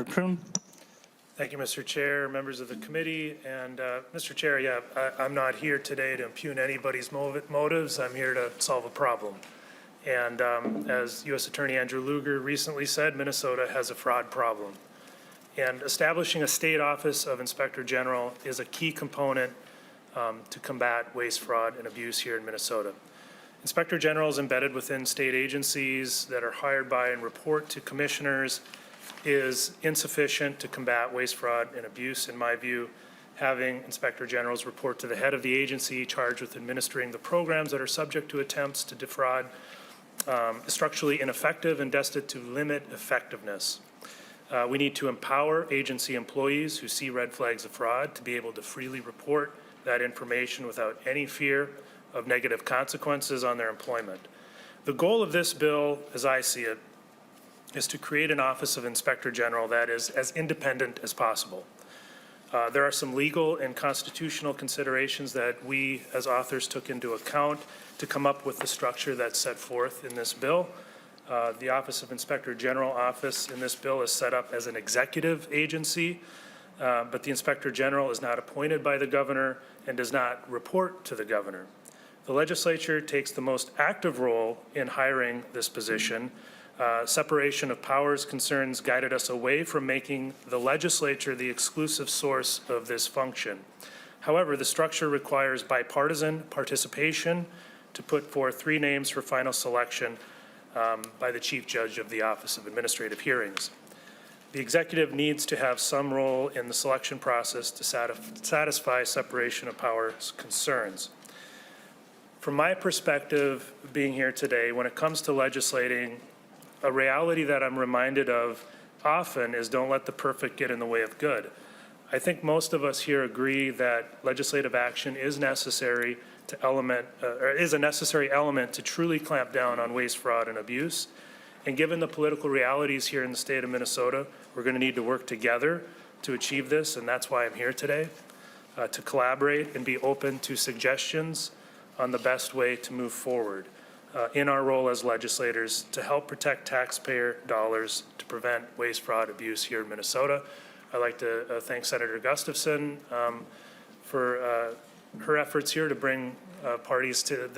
Kroon. Thank you, Mr. Chair, members of the committee, and Mr. Chair, I'm not here today to impugn anybody's motives. I'm here to solve a problem. And as U.S. Attorney Andrew Lugar recently said, Minnesota has a fraud problem. And establishing a state office of Inspector General is a key component to combat waste, fraud, and abuse here in Minnesota. Inspector General is embedded within state agencies that are hired by and report to commissioners is insufficient to combat waste, fraud, and abuse. In my view, having Inspector Generals report to the head of the agency charged with administering the programs that are subject to attempts to defraud is structurally ineffective and destined to limit effectiveness. We need to empower agency employees who see red flags of fraud to be able to freely report that information without any fear of negative consequences on their employment. The goal of this bill, as I see it, is to create an Office of Inspector General that is as independent as possible. There are some legal and constitutional considerations that we as authors took into account to come up with the structure that's set forth in this bill. The Office of Inspector General office in this bill is set up as an executive agency, but the Inspector General is not appointed by the governor and does not report to the governor. The legislature takes the most active role in hiring this position. Separation of powers concerns guided us away from making the legislature the exclusive source of this function. However, the structure requires bipartisan participation to put forth 3 names for final selection by the Chief Judge of the Office of Administrative Hearings. The executive needs to have some role in the selection process to satisfy separation of powers concerns. From my perspective, being here today, when it comes to legislating, a reality that I'm reminded of often is don't let the perfect get in the way of good. I think most of us here agree that legislative action is necessary to is a necessary element to truly clamp down on waste, fraud, and abuse. And given the political realities here in the state of Minnesota, we're going to need to work together to achieve this, and that's why I'm here today, to collaborate and be open to suggestions on the best way to move forward. In our role as legislators to help protect taxpayer dollars to prevent waste, fraud, abuse here in Minnesota. I'd like to thank Senator Gustafson for her efforts here to bring parties to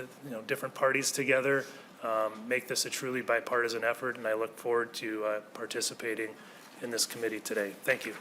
different parties together, make this a truly bipartisan effort, and I look forward to participating in this committee today. Thank you.